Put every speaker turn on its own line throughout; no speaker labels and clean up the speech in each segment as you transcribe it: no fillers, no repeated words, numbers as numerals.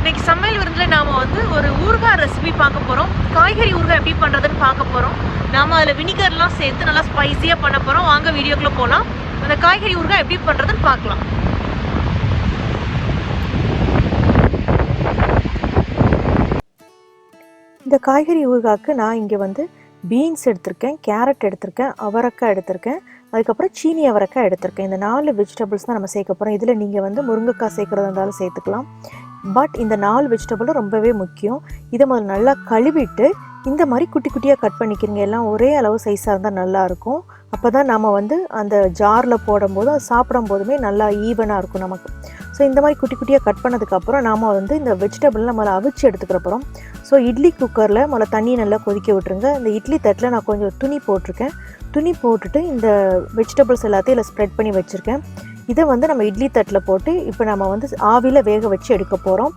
இன்னைக்கு சமையல் விருந்தில் நாம் வந்து ஒரு ஊறுகாய் ரெசிபி பார்க்க போகிறோம். காய்கறி ஊறுகாய் எப்படி பண்ணுறதுன்னு பார்க்க போகிறோம். நாம் அதில் வினிகர்லாம் சேர்த்து நல்லா ஸ்பைஸியாக பண்ண போகிறோம். வாங்க வீடியோக்குள்ளே போகலாம். அந்த காய்கறி ஊறுகாய் எப்படி பண்ணுறதுன்னு பார்க்கலாம்.
இந்த காய்கறி ஊறுகாய்க்கு நான் இங்கே வந்து பீன்ஸ் எடுத்திருக்கேன், கேரட் எடுத்திருக்கேன், அவரைக்காய் எடுத்திருக்கேன், அதுக்கப்புறம் சீனி அவரைக்காய் எடுத்திருக்கேன். இந்த 4 வெஜிடபிள்ஸ் தான் நம்ம சேர்க்க போகிறோம். இதில் நீங்கள் வந்து முருங்கைக்காய் சேர்க்குறதா இருந்தாலும் சேர்த்துக்கலாம். பட் இந்த 4 வெஜிடபிளும் ரொம்பவே முக்கியம். இதை முதல்ல நல்லா கழுவிட்டு இந்த மாதிரி குட்டி குட்டியாக கட் பண்ணிக்கிறீங்க. எல்லாம் ஒரே அளவு சைஸாக இருந்தால் நல்லாயிருக்கும். அப்போ தான் நம்ம வந்து அந்த ஜாரில் போடும்போது அது சாப்பிடும் போதுமே நல்லா ஈவனாக இருக்கும் நமக்கு. ஸோ இந்த மாதிரி குட்டி குட்டியாக கட் பண்ணதுக்கப்புறம் நாம் வந்து இந்த வெஜிடபிள் நம்மளை அவிச்சு எடுத்துக்கிற போகிறோம். ஸோ இட்லி குக்கரில் முதல்ல தண்ணி நல்லா கொதிக்க விட்டுருங்க. இந்த இட்லி தட்டில் நான் கொஞ்சம் துணி போட்டிருக்கேன். துணி போட்டுட்டு இந்த வெஜிடபிள்ஸ் எல்லாத்தையும் இதில் ஸ்ப்ரெட் பண்ணி வச்சுருக்கேன். இதை வந்து நம்ம இட்லி தட்டில் போட்டு இப்போ நம்ம வந்து ஆவியில் வேக வச்சு எடுக்க போகிறோம்.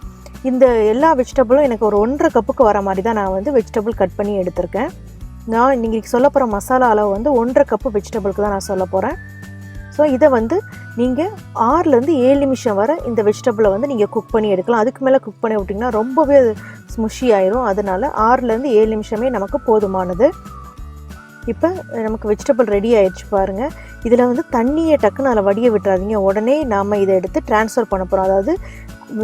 இந்த எல்லா வெஜிடபிளும் எனக்கு ஒரு 1.5 கப்புக்கு வர மாதிரி தான் நான் வந்து வெஜிடபிள் கட் பண்ணி எடுத்திருக்கேன். நான் இன்றைக்கி சொல்ல போகிற மசாலா அளவு வந்து 1.5 கப்பு வெஜிடபிளுக்கு தான் நான் சொல்ல போகிறேன். ஸோ இதை வந்து நீங்கள் 6லேருந்து 7 நிமிஷம் வரை இந்த வெஜிடபிளை வந்து நீங்கள் குக் பண்ணி எடுக்கலாம். அதுக்கு மேலே குக் பண்ணி விட்டிங்கன்னா ரொம்பவே ஸ்முஷி ஆயிரும். அதனால் 6லேருந்து 7 நிமிஷமே நமக்கு போதுமானது. இப்போ நமக்கு வெஜிடபிள் ரெடி ஆயிடுச்சு பாருங்கள். இதில் வந்து தண்ணியை டக்குன்னு அதில் வடிய விட்டுறாதீங்க. உடனே நாம் இதை எடுத்து ட்ரான்ஸ்ஃபர் பண்ண போகிறோம். அதாவது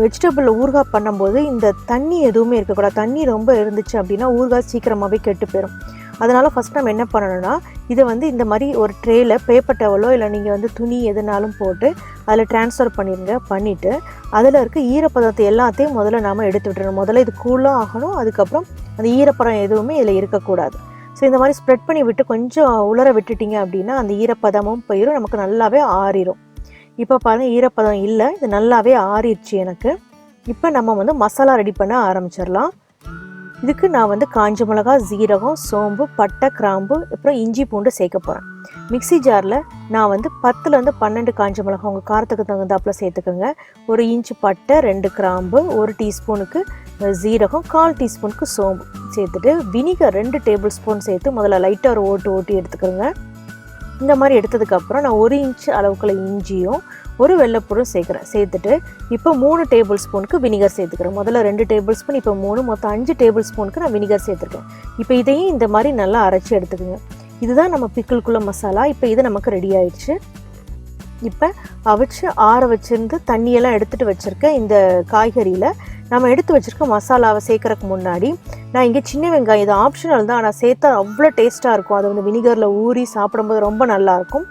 வெஜிடபிள் ஊறுகாய் பண்ணும்போது இந்த தண்ணி எதுவுமே இருக்கக்கூடாது. தண்ணி ரொம்ப இருந்துச்சு அப்படின்னா ஊறுகாய் சீக்கிரமாகவே கெட்டு போயிடும். அதனால் ஃபஸ்ட் நம்ம என்ன பண்ணணும்னா இதை வந்து இந்த மாதிரி ஒரு ட்ரேயில் பேப்பர் டவலோ இல்லை நீங்கள் வந்து துணி எதுனாலும் போட்டு அதில் ட்ரான்ஸ்ஃபர் பண்ணிடுங்க. பண்ணிவிட்டு அதில் இருக்க ஈரப்பதத்தை எல்லாத்தையும் முதல்ல நாம் எடுத்து விட்டுறணும். முதல்ல இது கூலாக ஆகணும். அதுக்கப்புறம் அந்த ஈரப்பதம் எதுவுமே இதில் இருக்கக்கூடாது. ஸோ இந்த மாதிரி ஸ்ப்ரெட் பண்ணி விட்டு கொஞ்சம் உலர விட்டுட்டிங்க அப்படின்னா அந்த ஈரப்பதமும் போயிடும், நமக்கு நல்லாவே ஆறிடும். இப்போ பாருங்கள் ஈரப்பதம் இல்லை, இது நல்லாவே ஆறிடுச்சு எனக்கு. இப்போ நம்ம வந்து மசாலா ரெடி பண்ண ஆரம்பிச்சிடலாம். இதுக்கு நான் வந்து காஞ்ச மிளகா, ஜீரகம், சோம்பு, பட்டை, கிராம்பு, அப்புறம் இஞ்சி பூண்டு சேர்க்க போகிறேன். மிக்சி ஜாரில் நான் வந்து 10லேருந்து 12 காஞ்ச மிளகா உங்கள் காரத்துக்கு தகுந்தாப்பில் சேர்த்துக்கோங்க. 1 இன்ச்சு பட்டை, 2 கிராம்பு, 1 டீஸ்பூனுக்கு ஜீரகம், 1/4 டீஸ்பூனுக்கு சோம்பு சேர்த்துட்டு வினிகர் 2 டேபிள் ஸ்பூன் சேர்த்து முதல்ல லைட்டாக ஒரு ஓட்டி எடுத்துக்கிறோங்க. இந்த மாதிரி எடுத்ததுக்கப்புறம் நான் 1 இன்ச்சு அளவுக்குள்ள இஞ்சியும் 1 வெள்ளைப்பூடும் சேர்த்துட்டு இப்போ 3 டேபிள் ஸ்பூனுக்கு வினிகர் சேர்த்துக்கிறேன். முதல்ல 2 டேபிள் ஸ்பூன், இப்போ 3, மொத்தம் 5 டேபிள் ஸ்பூனுக்கு நான் வினிகர் சேர்த்துருக்கேன். இப்போ இதையும் இந்த மாதிரி நல்லா அரைச்சி எடுத்துக்கோங்க. இதுதான் நம்ம பிக்கிள்குள்ள மசாலா. இப்போ இது நமக்கு ரெடி ஆயிடுச்சு. இப்போ அவிச்சு ஆற வச்சுருந்து தண்ணியெல்லாம் எடுத்துகிட்டு வச்சுருக்கேன். இந்த காய்கறியில் நம்ம எடுத்து வச்சுருக்க மசாலாவை சேர்க்குறதுக்கு முன்னாடி நான் இங்கே சின்ன வெங்காயம், இது ஆப்ஷனல் தான், ஆனால் சேர்த்தா அவ்வளோ டேஸ்ட்டாக இருக்கும். அது வந்து வினிகரில் ஊறி சாப்பிடும்போது ரொம்ப நல்லாயிருக்கும்.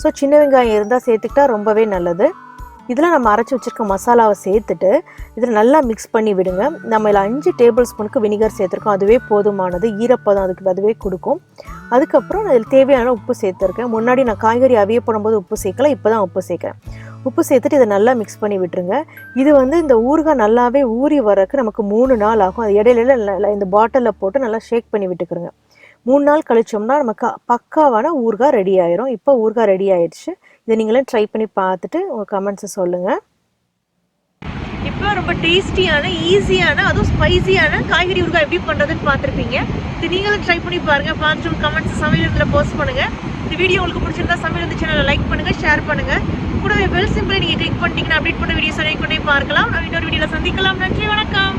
ஸோ சின்ன வெங்காயம் இருந்தால் சேர்த்துக்கிட்டா ரொம்பவே நல்லது. இதில் நம்ம அரைச்சி வச்சுருக்க மசாலாவை சேர்த்துட்டு இதில் நல்லா மிக்ஸ் பண்ணி விடுங்க. நம்ம இதில் 5 டேபிள் ஸ்பூனுக்கு வினிகர் சேர்த்துருக்கோம், அதுவே போதுமானது. ஈரப்பதம் அதுவே கொடுக்கும். அதுக்கப்புறம் நான் இதில் தேவையான உப்பு சேர்த்துருக்கேன். முன்னாடி நான் காய்கறி அவிய போடும்போது உப்பு சேர்க்கல, இப்போ தான் உப்பு சேர்க்குறேன். உப்பு சேர்த்துட்டு இதை நல்லா மிக்ஸ் பண்ணி விட்டுருங்க. இது வந்து இந்த ஊறுகாய் நல்லாவே ஊறி வரக்கு நமக்கு 3 நாள் ஆகும். அது இடையில இந்த பாட்டிலில் போட்டு நல்லா ஷேக் பண்ணி விட்டுக்கிறோங்க. 3 நாள் கழிச்சோம்னா நமக்கு பக்காவான ஊறுகாய் ரெடி ஆயிரும். இப்போ ஊறுகாய் ரெடி ஆயிடுச்சு. இதை நீங்களே ட்ரை பண்ணி பார்த்துட்டு உங்கள் கமெண்ட்ஸை சொல்லுங்கள்.
இப்போ ரொம்ப டேஸ்டியான, ஈஸியான, அதுவும் ஸ்பைசியான காய்கறி ஊறுகாய் எப்படி பண்ணுறதுன்னு பார்த்துருப்பீங்க. இது நீங்களும் ட்ரை பண்ணி பாருங்கள். பார்த்துட்டு உங்கள் கமெண்ட்ஸ் சமையல் இதில் போஸ்ட் பண்ணுங்கள். இந்த வீடியோ உங்களுக்கு பிடிச்சிருந்தா சமையல் சேனலை லைக் பண்ணுங்கள், ஷேர் பண்ணுங்கள். கூடவே பெல் சிம்பிளை நீங்கள் கிளிக் பண்ணிட்டீங்கன்னா அப்டேட் பண்ண வீடியோஸ் கொண்டே பார்க்கலாம். நான் இன்னொரு வீடியோவில் சந்திக்கலாம். நன்றி, வணக்கம்.